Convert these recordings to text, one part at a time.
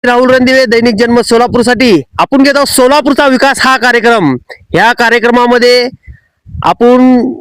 राहुल रणदिवे, दैनिक जन्म सोलापूरसाठी आपण घेत आहोत सोलापूरचा विकास हा कार्यक्रम. या कार्यक्रमामध्ये आपण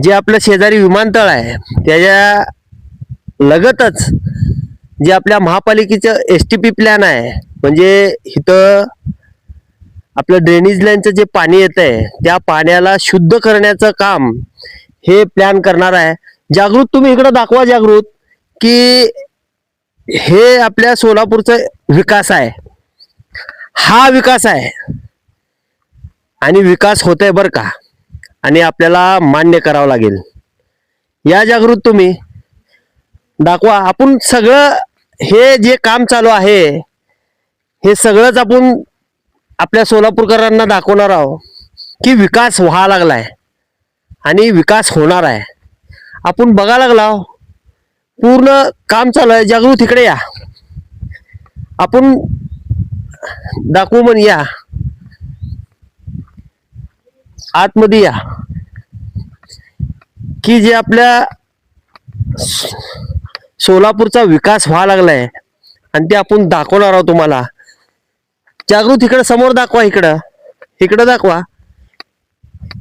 जे आपलं शेजारी विमानतळ आहे त्याच्या लगतच जे आपल्या महापालिकेचं STP प्लॅन आहे, म्हणजे इथं आपलं ड्रेनेज लाईनचं जे पाणी येत आहे त्या पाण्याला शुद्ध करण्याचं काम हे प्लॅन करणार आहे. जागृत, तुम्ही इकडे दाखवा जागृत, की हे आपल्या सोलापूरचा विकास आहे, हा विकास आहे आणि विकास होतोय बरं का, आणि आपल्याला मान्य करावं लागेल. या जागृत, तुम्ही दाखवा. आपण सगळं हे जे काम चालू आहे हे सगळंच आपण आपल्या सोलापूरकरांना दाखवणार आहोत की विकास व्हायला लागलाय आणि विकास होणार आहे. आपण बघा लागला पूर्ण काम चालू आहे. जागृत, इकडे या, आपण दाखवू. म्हण या आतमध्ये या, की जे आपल्या सोलापूरचा विकास व्हायला लागलाय आणि ते आपण दाखवणार आहोत तुम्हाला. जागृत, इकडं समोर दाखवा, इकडं दाखवा.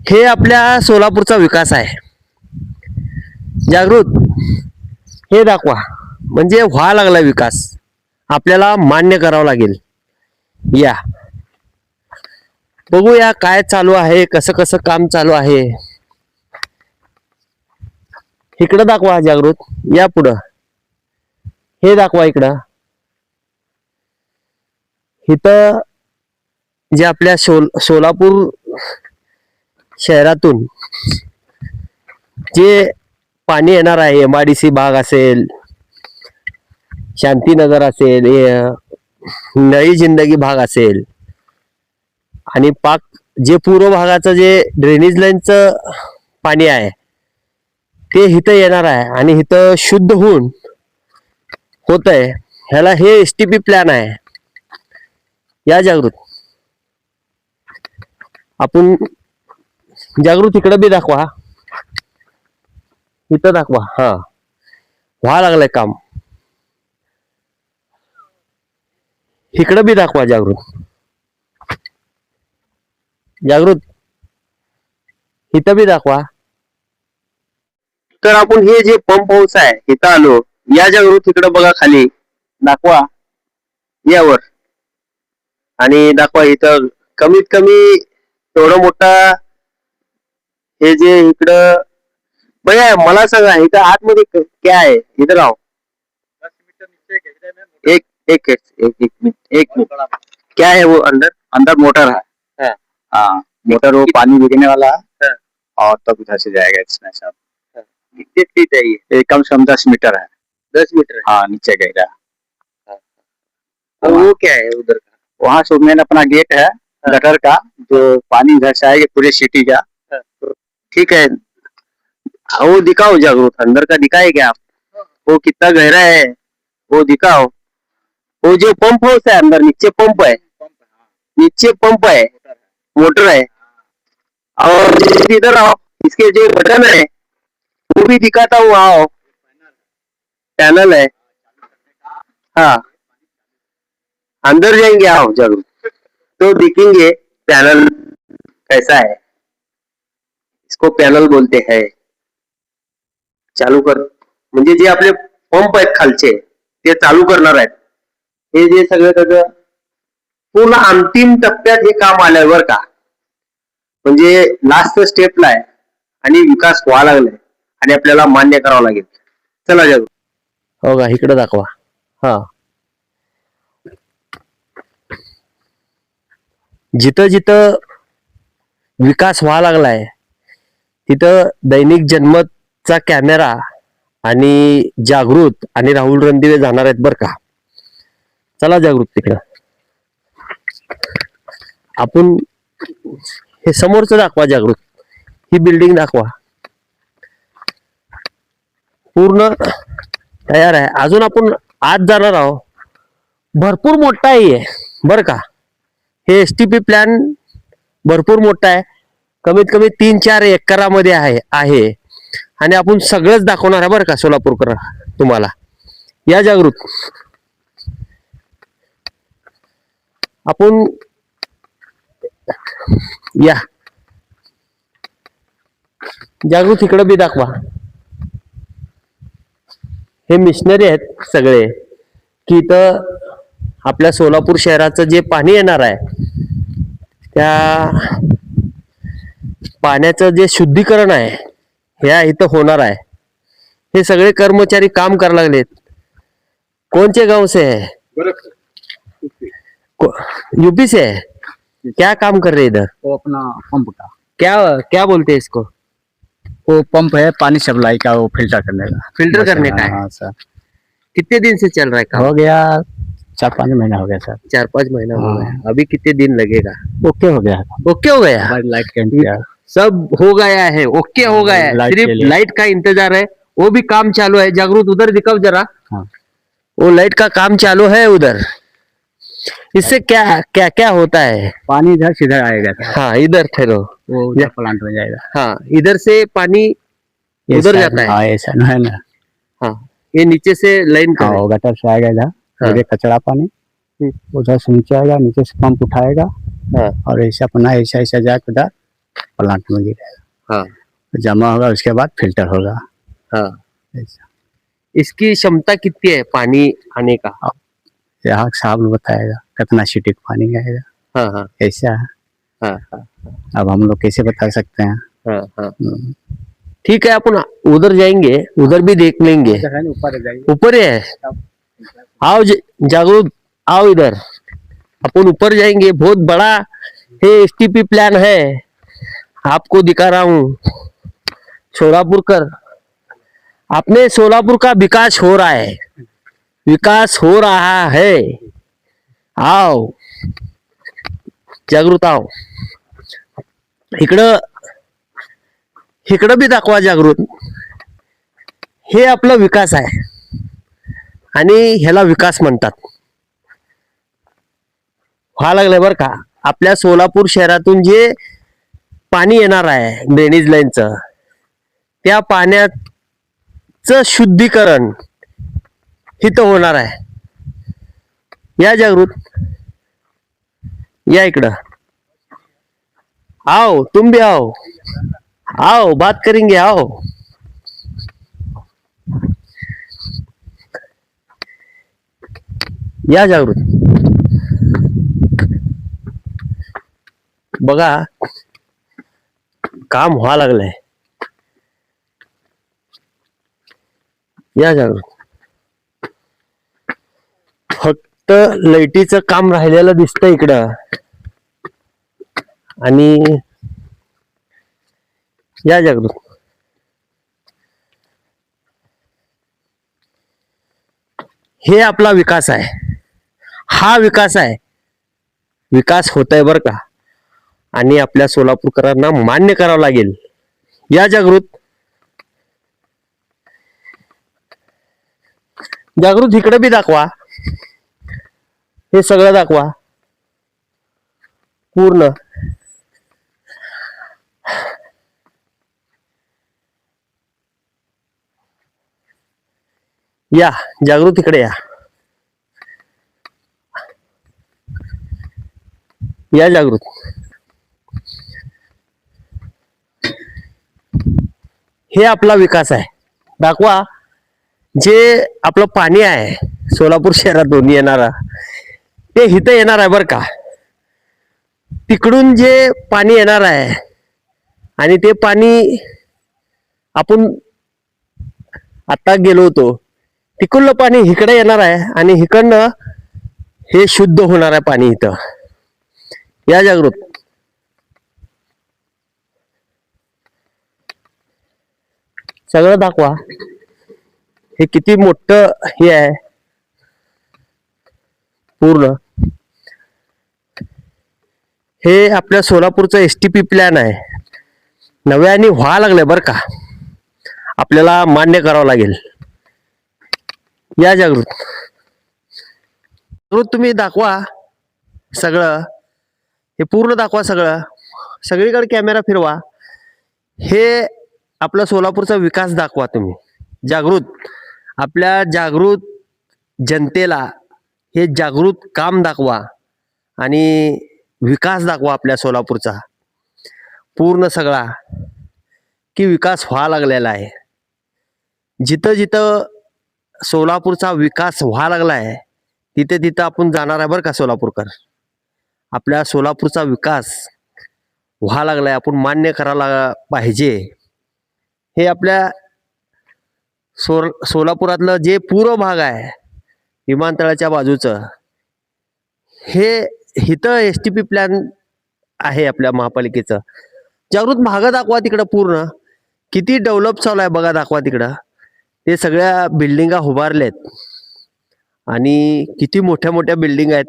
हे आपल्या सोलापूरचा विकास आहे. जागृत, हे दाखवा, म्हणजे व्हायला लागला विकास, आपल्याला मान्य करावं लागेल. या बघूया काय चालू आहे, कसं कसं काम चालू आहे. इकडं दाखवा जागृत, या पुढं, हे दाखवा इकडं. इथं जे आपल्या सोलापूर शहरातून जे पाणी येणार आहे, MIDC भाग असेल, शांतीनगर असेल, नई जिंदगी भाग असेल, आणि पाक जे पूर्व भागाचं जे ड्रेनेज लाईनचं पाणी आहे ते इथं येणार आहे आणि इथं शुद्ध होऊन होत आहे. ह्याला हे STP प्लॅन आहे. या जागृत, आपण जागृत इकडं बी दाखवा, इथं दाखवा. हा, व्हायला लागलंय काम. इकडं बी दाखवा जागृत, इथं बी दाखवा. तर आपण हे जे पंप हाऊस आहे इथं आलो. या जागृत, इकडं बघा, खाली दाखवा, यावर, आणि दाखवा इथं. कमीत कमी एवढं मोठा हे जे इकडं बघा, मला सांगा इथं आतमध्ये काय आहे. इधर आओ, एक एक एक एक मिनट, एक मिनट. क्या है वो अंदर? अंदर मोटर है. हाँ, मोटर वो पानी गिरने वाला है और तब उधर से जाएगा इसमें सब. कितने फीट है ये? कम से कम 10 मीटर है. 10 मीटर? हाँ, नीचे गएगा. वो क्या है उधर का? वहाँ से मेन अपना गेट है गटर का, जो पानी इधर से आएगा पूरे सिटी का. ठीक है, वो दिखाओ जागरूक, अंदर का दिखाए क्या आप? वो कितना गहरा है वो दिखाओ. वो जो पंप हाउस है अंदर, नीचे पंप है, नीचे पंप है, मोटर है. और इधर आओ, इसके जो बटन है वो भी दिखाता हूँ. आओ, पैनल है. हाँ, अंदर जाएंगे, आओ जरूर, तो दिखेंगे पैनल कैसा है. इसको पैनल बोलते हैं. चालू कर, म्हणजे जे आपले पंप आहेत खालचे ते चालू करणार आहेत. हे जे सगळं त्याचं पूर्ण अंतिम टप्प्यात हे काम आलंय बर का, म्हणजे लास्ट स्टेपला आहे आणि विकास व्हायला लागलाय आणि आपल्याला मान्य करावं लागेल. चला जाऊ. हो का, इकडे दाखवा. हा, जिथं जिथं विकास व्हायला लागलाय तिथं दैनिक जनमतचा कॅमेरा आणि जागृत आणि राहुल रणदिवे जाणार आहेत बर का. चला जागृत, तिकडं आपण हे समोरचं दाखवा. जागृत, ही बिल्डिंग दाखवा, पूर्ण तयार आहे. अजून आपण आत जाणार आहोत. भरपूर मोठा आहे बर का. हे STP प्लॅन भरपूर मोठा आहे, कमीत कमी 3-4 एकरामध्ये आहे आणि आपण सगळंच दाखवणार आहे बरं का सोलापूरकर तुम्हाला. या जागृत, आपण या जागृत इकडं बी दाखवा. हे मिशनरी आहेत सगळे की इथं आपल्या सोलापूर शहराचं जे पाणी येणार आहे त्या पाण्याचं जे शुद्धीकरण आहे ह्या इथं होणार आहे. हे सगळे कर्मचारी काम करायला लागलेत. कौनसे गांव से है? यूपी से है. क्या काम कर रहे इधर? वो अपना पंप का, क्या क्या बोलते हैं इसको? वो पंप है पानी सप्लाई का, वो फिल्टर करने का। फिल्टर बस, करने का है। हाँ सर। कितने दिन से चल रहा है काम? हो गया 4-5 महीना हो गया सर। 4-5 महीना हो हाँ। गया. अभी कितने दिन लगेगा? ओके हो गया। ओके हो गया. हमारी लाइट का इंतजार। सब हो गया है, ओके हो गया है. लाइट के सिर्फ लिए। लाइट का इंतजार है. वो भी काम चालू है. जागरूक उधर दिखाओ जरा. हाँ। वो लाइट का काम चालू है उधर. इससे क्या क्या क्या होता है? पानी इधर सीधा आएगा सर, हाँ इधर ठहरो. वो उधर प्लांट में जाएगा। हाँ इधर से पानी ये उधर साइड जाता है. हाँ ऐसा है ना। हाँ ये नीचे से लाइन हाँ का वो गटर से आएगा इधर, हाँ। ये कचरा पानी उधर से नीचे आएगा, नीचे से पंप उठाएगा हाँ और ऐसा अपना ऐसा ऐसा जाकर उधर प्लांट में गिरेगा, हाँ जमा होगा, उसके बाद फिल्टर होगा। हाँ. ऐसा इसकी क्षमता कितनी है पानी आने का? यहाँ साहब लोग बताएगा कितना सीटिक पानी आएगा। हाँ हाँ ऐसा है, हाँ हाँ अब हम लोग कैसे बता सकते हैं। हाँ हाँ. ठीक है अपन उधर जाएंगे, उधर भी देख लेंगे. ऊपर जाइए। ऊपर है. आओ जागरूक आओ इधर. अपन ऊपर जाएंगे. बहुत बड़ा है एसटीपी प्लान है. आपको दिखा रहा हूँ. सोलापुर कर अपने सोलापुर का विकास हो रहा है. विकास हो रहा है. आओ जागृत आओ. इकडं इकडं बी दाखवा जागृत. हे आपला विकास आहे आणि ह्याला विकास म्हणतात. व्हायला लागलंय बरं का. आपल्या सोलापूर शहरातून जे पाणी येणार आहे ड्रेनेज लाईनचं, त्या पाण्याचं शुद्धीकरण इथं होणार आहे. या जागृत या इकडं. आओ तुम भी आओ. आओ बात करेंगे. आओ या जागृत. बघा काम व्हायला लागलंय. या जागृत. फक्त लाईटीचं काम राहिलेलं दिसतंय इकडं. आणि या जागृत. हे आपला विकास आहे. हा विकास आहे. विकास होत आहे बर का. आणि आपल्या सोलापूरकरांना मान्य करावं लागेल. या जागृत. जागृत इकडे बी दाखवा. हे सगळं दाखवा पूर्ण. या जागृत इकडे या. या जागृत. हे आपला विकास आहे. दाखवा. जे आपलं पाणी आहे सोलापूर शहरातून येणारा ते इथं येणार आहे बर का. तिकडून जे पाणी येणार आहे आणि ते पाणी आपण आता गेलो होतो, तिकडलं पाणी इकडे येणार आहे आणि इकडनं हे शुद्ध होणार आहे पाणी इथं. या जागृत. सगळं दाखवा. हे किती मोठं हे आहे पूर्ण. हे आपल्या सोलापूरचं एसटीपी प्लॅन आहे. नव्याने व्हायला लागलंय बर का. आपल्याला मान्य करावं लागेल. या जागृत. जागृत तुम्ही दाखवा सगळं. हे पूर्ण दाखवा सगळं. सगळीकडे कॅमेरा फिरवा. हे आपला सोलापूरचा विकास दाखवा तुम्ही. जागृत. आपल्या जागृत जनतेला हे जागृत काम दाखवा आणि विकास दाखवा आपल्या सोलापूरचा पूर्ण सगळा, की विकास व्हायला लागलेला आहे. जिथं जिथं सोलापूरचा विकास व्हायला लागलाय तिथे तिथं आपण जाणार आहे बरं का सोलापूरकर. आपल्या सोलापूरचा विकास व्हायला लागलाय, आपण मान्य करायला पाहिजे. हे आपल्या सोलापुरातलं जे पूर्व भाग आहे विमानतळाच्या बाजूचं, हे इथं STP प्लॅन आहे आपल्या महापालिकेचं. जागृत मागं दाखवा तिकडं, पूर्ण किती डेव्हलप चालू आहे बघा, दाखवा तिकडं. ते सगळ्या बिल्डिंगा उभारल्यात आणि किती मोठ्या मोठ्या बिल्डिंग आहेत.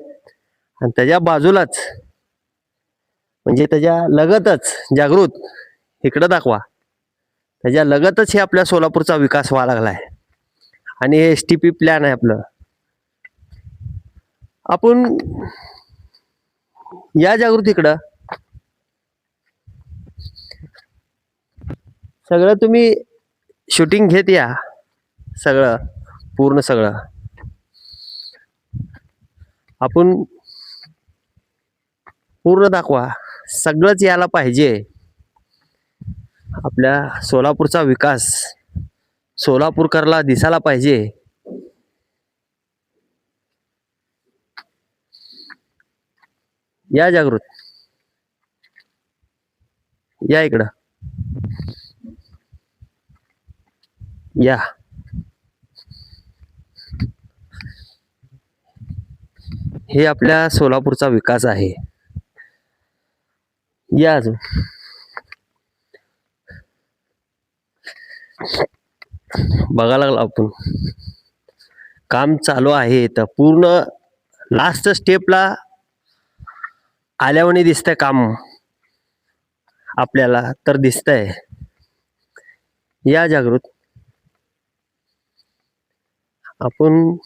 आणि त्याच्या बाजूलाच म्हणजे त्याच्या लगतच जागृत इकडं दाखवा, त्याच्या लगतच हे आपल्या सोलापूरचा विकास व्हायला लागलाय. आणि हे STP प्लॅन आहे आपलं. आपण या जागृत इकडं सगळं तुम्ही शूटिंग घेत या, सगळं पूर्ण सगळं आपण पूर्ण दाखवा. सगळंच यायला पाहिजे. आपल्या सोलापूरचा विकास सोलापूरकरला दिसायला पाहिजे. या जागृत, या इकडं या. हे आपल्या सोलापूरचा विकास आहे. या अजून बघायला लागलो आपण, काम चालू आहे. तर पूर्ण लास्ट स्टेपला आल्यावानी दिसतंय काम आपल्याला, तर दिसतंय. या जागृत, आपण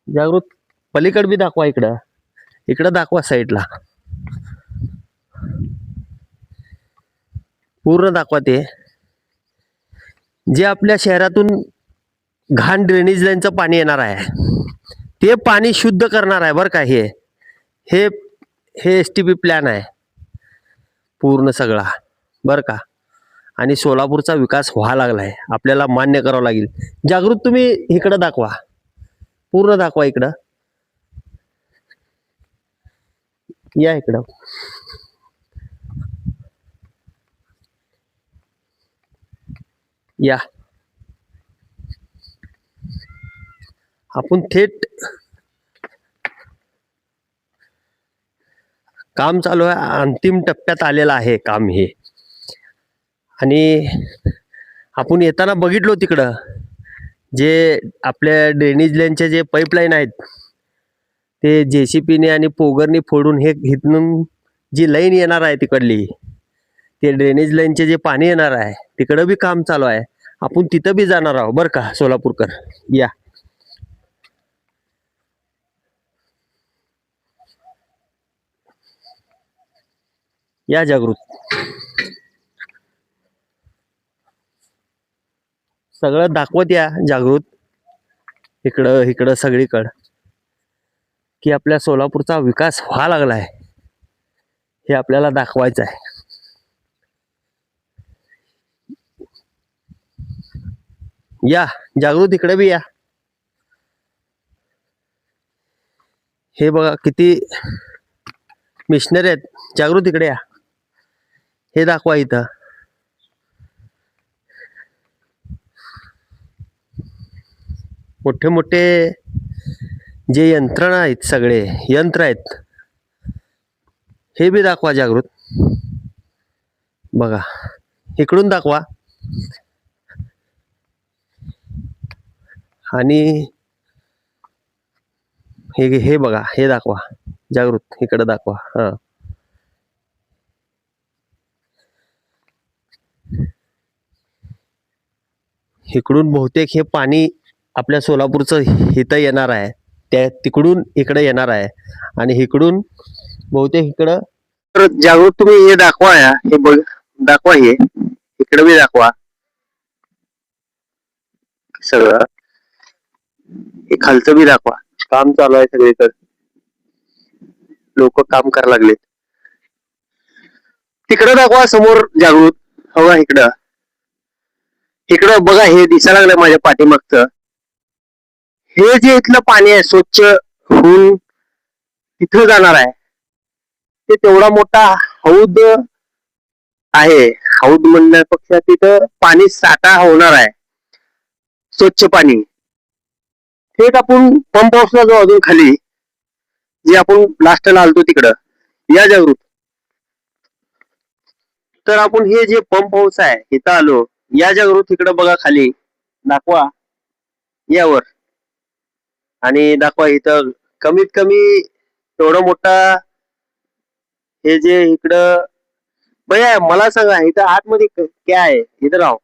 जागृत पलीकड बी दाखवा, इकडं इकडं दाखवा साईडला, पूर्ण दाखवा. ते जे आपल्या शहरातून घाण ड्रेनेज लाईनचं पाणी येणार आहे, ते पाणी शुद्ध करणार आहे बरं का. हे हे हे STP प्लॅन आहे पूर्ण सगळा बरं का. आणि सोलापूरचा विकास व्हायला लागलाय, आपल्याला मान्य करावं लागेल. जागृत तुम्ही इकडं दाखवा, पूर्ण दाखवा इकडं. या इकडं, या. आपण थेट काम चालू आहे, अंतिम टप्प्यात आलेलं आहे काम हे. आणि आपण येताना बघितलो तिकडं जे आपल्या ड्रेनेज लाईनचे जे पाईपलाईन आहेत, ते JCPने आणि पोगरने फोडून हे इथून जी लाईन येणार आहे तिकडली, ते ड्रेनेज लाईनचे जे पाणी येणार आहे तिकडं बी काम चालू आहे. आपण तिथं बी जाणार आहोत बरं का सोलापूरकर. या या जागृत, सगळं दाखवत या जागृत, इकडं इकडं सगळीकडं, की आपल्या सोलापूरचा विकास व्हायला लागलाय हे आपल्याला दाखवायचं आहे. या जागृत, इकडे बी या. हे बघा किती मिशनरी आहेत. जागृत इकडे या, हे दाखवा. इथं मोठे मोठे जे यंत्रणा आहेत, सगळे यंत्र आहेत, हे बी दाखवा जागृत. बघा इकडून दाखवा. आणि हे बघा, हे दाखवा जागृत, इकडे दाखवा. हा, इकडून बहुतेक हे पाणी आपल्या सोलापूरचं इथं येणार आहे, त्या तिकडून इकडे येणार आहे. आणि इकडून बहुतेक इकडं. जागृत तुम्ही हे दाखवा, हे बघ दाखवा, हे इकडे बी दाखवा सगळं. हे खालचं बी दाखवा. काम चालू आहे सगळीकडे, लोक काम करायला लागलेत. तिकडं दाखवा समोर जागृत. हवा इकडं, इकडं बघा, हे दिसायला लागलं माझ्या पाठीमागचं. हे जे इथलं पाणी आहे स्वच्छ होऊन तिथं जाणार आहे, ते तेवढा मोठा हौद आहे. हौद म्हणण्यापेक्षा तिथं पाणी साठा होणार आहे, स्वच्छ पाणी. थेट आपण पंप हाऊसला जाऊ, अजून खाली जे आपण लास्टला आलतो तिकडं. या जागृत. तर आपण हे जे पंप हाऊस आहे इथं आलो. या जागृत, इकडं बघा खाली, दाखवा यावर, आणि दाखवा इथं कमीत कमी एवढा मोठा. हे जे इकडं भैया मला सांगा, इथं आतमध्ये काय आहे? इधर आओ.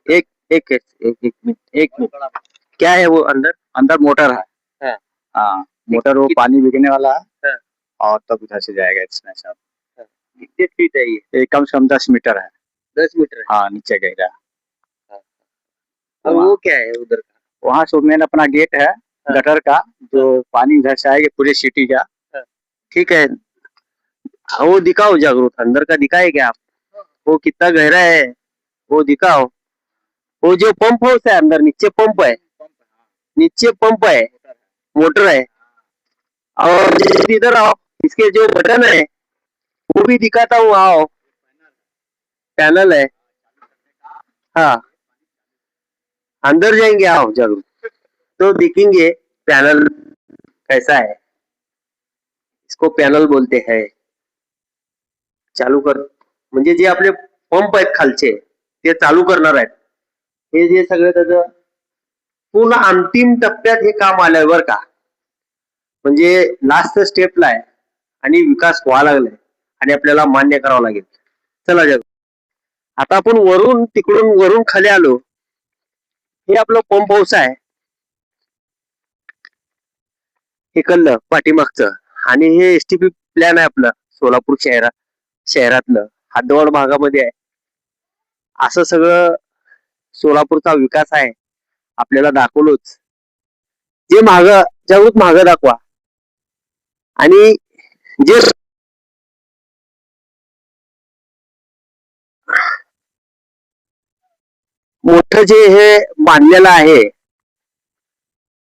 एक एक एक एक मिनट, एक मिनट. क्या है वो अंदर? अंदर मोटर है। हाँ। हाँ, मोटर वो पानी बिकने वाला है। हाँ। और तब उधर से जाएगा इसमें सब। कितने फीट है ये कम से कम 10 मीटर है। 10 मीटर है। हाँ, नीचे गहरा। और वो क्या है उधर का? वहाँ से मेन अपना गेट है गटर का, जो पानी उधर से आएगा पूरी सिटी का। ठीक है, वो दिखाओ जागरूक, अंदर का दिखाए क्या आप? वो कितना गहरा है वो दिखाओ. वो जो पंप हाउस है अंदर, नीचे पंप है, नीचे पंप है, मोटर है. और इधर आओ, इसके जो बटन है वो भी दिखाता हूँ. आओ, पैनल है. हाँ, अंदर जाएंगे, आओ जरूर, तो देखेंगे पैनल कैसा है. इसको पैनल बोलते हैं. चालू कर, म्हणजे जे आपले पंप आहेत खालचे ते चालू करणार आहेत. हे जे सगळं त्याचं पूर्ण अंतिम टप्प्यात हे काम आलंय बर का, म्हणजे लास्ट स्टेपला आहे आणि विकास व्हायला लागलाय आणि आपल्याला मान्य करावं लागेल. चला जग, आता आपण वरून तिकडून वरून खाली आलो. हे आपलं पंप हाऊस आहे, हे कळलं पाठीमागचं. आणि हे एसटीपी प्लॅन आहे आपलं सोलापूर शहरातलं, हदवाड भागामध्ये आहे. असं सगळं सोलापूरचा विकास आहे, आपल्याला दाखवलोच. जे माग जागृत माग दाखवा, आणि जे मोठं जे हे बांधलेलं आहे,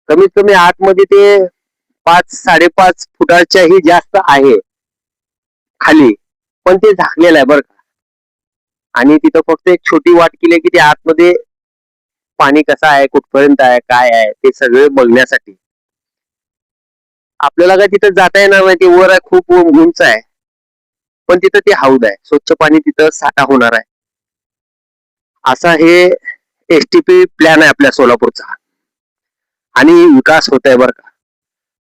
कमीत कमी आतमध्ये ते 5-5.5 फुटाच्याही जास्त आहे खाली, पण ते झाकलेलं आहे बरं का. आणि तिथं फक्त एक छोटी वाट केली की ते आतमध्ये पाणी कसं आहे, कुठपर्यंत आहे, काय आहे ते सगळे बघण्यासाठी. आपल्याला काय तिथं जाता येणार नाही, ते वर आहे, खूप उंच आहे. पण तिथं ते हौद आहे, स्वच्छ पाणी तिथं साठा होणार आहे. असा हे एसटीपी प्लॅन आहे आपल्या सोलापूरचा, आणि विकास होत आहे बरं का.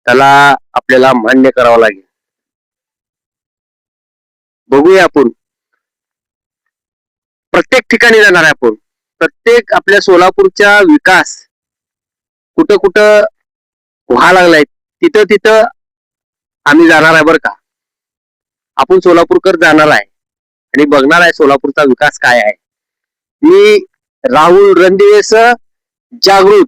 त्याला आपल्याला मान्य करावं लागेल. बघूया आपण, प्रत्येक ठिकाणी जाणार आहे आपण. प्रत्येक आपल्या सोलापूरचा विकास कुठं कुठं व्हायला लागलाय, तिथं तिथं आम्ही जाणार आहे बरं का. आपण सोलापूरकर जाणार आहे आणि बघणार आहे सोलापूरचा विकास काय आहे. मी राहुल रणदिवेसह जागृत.